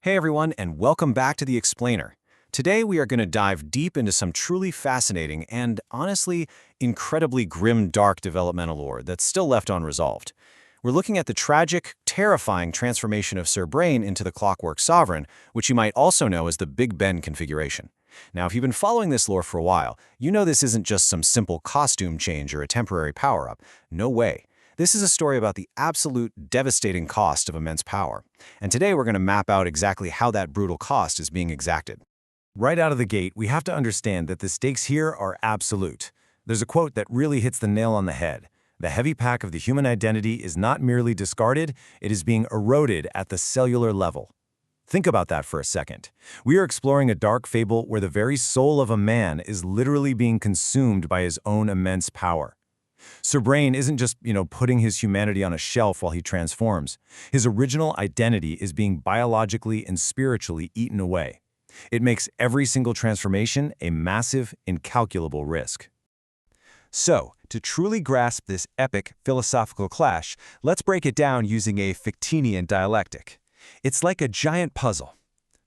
Hey everyone, and welcome back to The Explainer. Today we are going to dive deep into some truly fascinating and, honestly, incredibly grim dark developmental lore that's still left unresolved. We're looking at the tragic, terrifying transformation of Sir Brain into the Clockwork Sovereign, which you might also know as the Big Ben configuration. Now, if you've been following this lore for a while, you know this isn't just some simple costume change or a temporary power-up. No way. This is a story about the absolute devastating cost of immense power. And today we're going to map out exactly how that brutal cost is being exacted. Right out of the gate, we have to understand that the stakes here are absolute. There's a quote that really hits the nail on the head. The heavy pack of the human identity is not merely discarded, it is being eroded at the cellular level. Think about that for a second. We are exploring a dark fable where the very soul of a man is literally being consumed by his own immense power. Sir Brain isn't just, putting his humanity on a shelf while he transforms. His original identity is being biologically and spiritually eaten away. It makes every single transformation a massive, incalculable risk. So, to truly grasp this epic philosophical clash, let's break it down using a Fictinian dialectic. It's like a giant puzzle.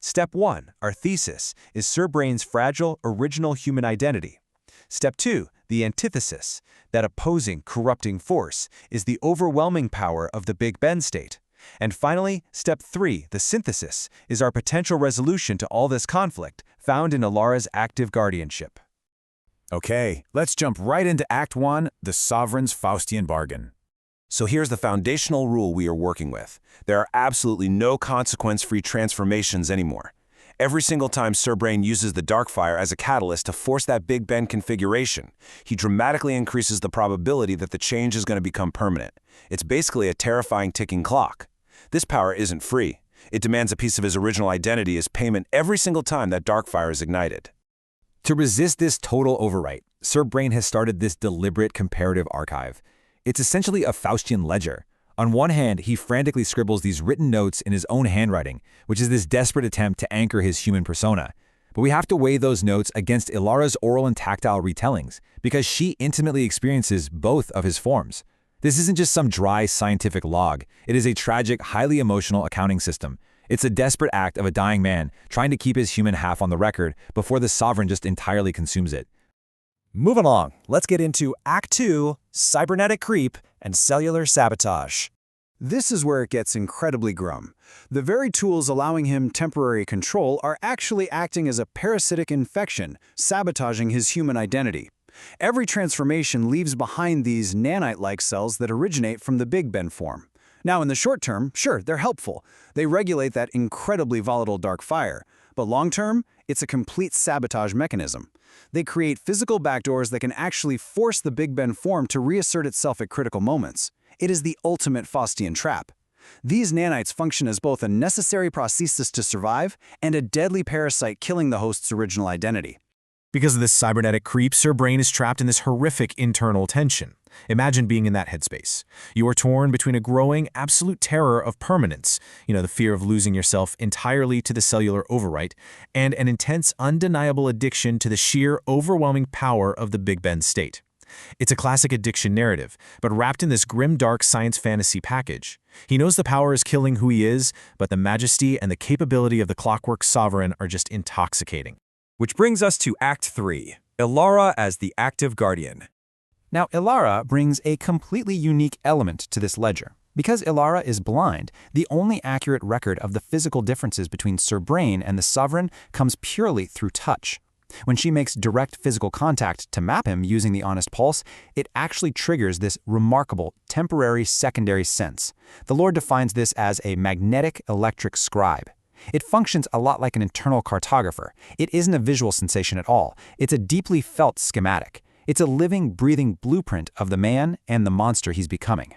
Step 1, our thesis, is Sir Brain's fragile, original human identity. Step 2, the antithesis, that opposing, corrupting force, is the overwhelming power of the Big Ben state. And finally, Step 3, the synthesis, is our potential resolution to all this conflict, found in Alara's active guardianship. Okay, let's jump right into Act 1, the Sovereign's Faustian bargain. So here's the foundational rule we are working with. There are absolutely no consequence-free transformations anymore. Every single time Sir Brain uses the Darkfire as a catalyst to force that Big Ben configuration, he dramatically increases the probability that the change is going to become permanent. It's basically a terrifying ticking clock. This power isn't free. It demands a piece of his original identity as payment every single time that Darkfire is ignited. To resist this total overwrite, Sir Brain has started this deliberate comparative archive. It's essentially a Faustian Ledger. On one hand, he frantically scribbles these written notes in his own handwriting, which is this desperate attempt to anchor his human persona. But we have to weigh those notes against Alara's oral and tactile retellings, because she intimately experiences both of his forms. This isn't just some dry scientific log. It is a tragic, highly emotional accounting system. It's a desperate act of a dying man trying to keep his human half on the record before the sovereign just entirely consumes it. Moving along, let's get into Act 2, Cybernetic Creep and Cellular Sabotage. This is where it gets incredibly grim. The very tools allowing him temporary control are actually acting as a parasitic infection, sabotaging his human identity. Every transformation leaves behind these nanite-like cells that originate from the Big Ben form. Now, in the short term, sure, they're helpful. They regulate that incredibly volatile dark fire. But long term, it's a complete sabotage mechanism. They create physical backdoors that can actually force the Big Ben form to reassert itself at critical moments. It is the ultimate Faustian trap. These nanites function as both a necessary prosthesis to survive and a deadly parasite killing the host's original identity. Because of this cybernetic creep, Sir Brain is trapped in this horrific internal tension. Imagine being in that headspace. You are torn between a growing, absolute terror of permanence, the fear of losing yourself entirely to the cellular overwrite, and an intense, undeniable addiction to the sheer, overwhelming power of the Big Ben state. It's a classic addiction narrative, but wrapped in this grim, dark science fantasy package. He knows the power is killing who he is, but the majesty and the capability of the Clockwork Sovereign are just intoxicating. Which brings us to Act 3, Alara as the active guardian. Now, Alara brings a completely unique element to this ledger. Because Alara is blind, the only accurate record of the physical differences between Sir Brain and the Sovereign comes purely through touch. When she makes direct physical contact to map him using the honest pulse, it actually triggers this remarkable, temporary secondary sense. The lore defines this as a magnetic electric scribe. It functions a lot like an internal cartographer. It isn't a visual sensation at all. It's a deeply felt schematic. It's a living, breathing blueprint of the man and the monster he's becoming.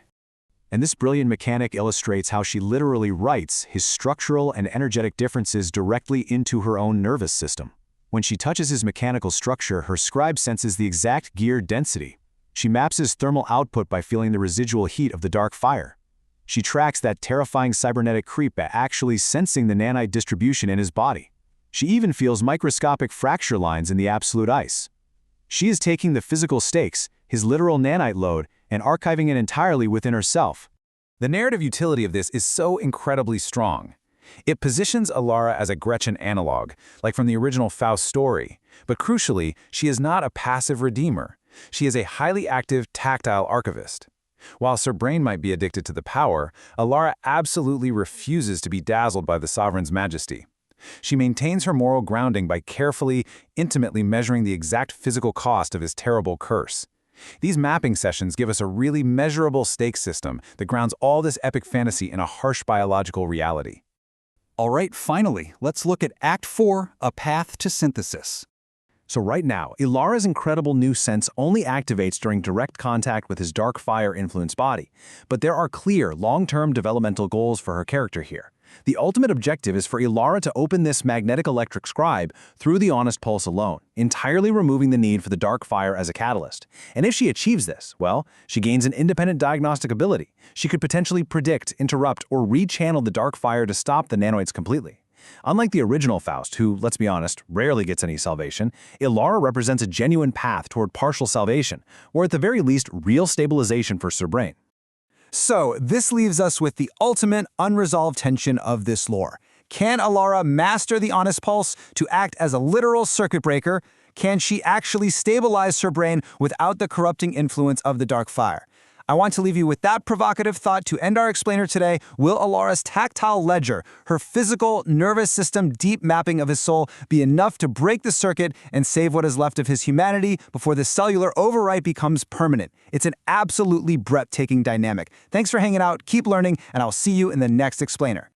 And this brilliant mechanic illustrates how she literally writes his structural and energetic differences directly into her own nervous system. When she touches his mechanical structure, her scribe senses the exact gear density. She maps his thermal output by feeling the residual heat of the dark fire. She tracks that terrifying cybernetic creep by actually sensing the nanite distribution in his body. She even feels microscopic fracture lines in the absolute ice. She is taking the physical stakes, his literal nanite load, and archiving it entirely within herself. The narrative utility of this is so incredibly strong. It positions Alara as a Gretchen analog, like from the original Faust story. But crucially, she is not a passive redeemer. She is a highly active, tactile archivist. While Sir Brain might be addicted to the power, Alara absolutely refuses to be dazzled by the sovereign's majesty. She maintains her moral grounding by carefully, intimately measuring the exact physical cost of his terrible curse. These mapping sessions give us a really measurable stakes system that grounds all this epic fantasy in a harsh biological reality. All right, finally, let's look at Act 4, A Path to Synthesis. So right now, Ilara's incredible new sense only activates during direct contact with his dark fire-influenced body. But there are clear, long-term developmental goals for her character here. The ultimate objective is for Ilara to open this magnetic electric scribe through the honest pulse alone, entirely removing the need for the dark fire as a catalyst. And if she achieves this, well, she gains an independent diagnostic ability. She could potentially predict, interrupt, or rechannel the dark fire to stop the nanoids completely. Unlike the original Faust, who, let's be honest, rarely gets any salvation, Ilara represents a genuine path toward partial salvation, or at the very least, real stabilization for Sir Brain. So, this leaves us with the ultimate unresolved tension of this lore. Can Alara master the honest pulse to act as a literal circuit breaker? Can she actually stabilize Sir Brain without the corrupting influence of the dark fire? I want to leave you with that provocative thought to end our explainer today. Will Alara's tactile ledger, her physical, nervous system deep mapping of his soul, be enough to break the circuit and save what is left of his humanity before the cellular overwrite becomes permanent? It's an absolutely breathtaking dynamic. Thanks for hanging out, keep learning, and I'll see you in the next explainer.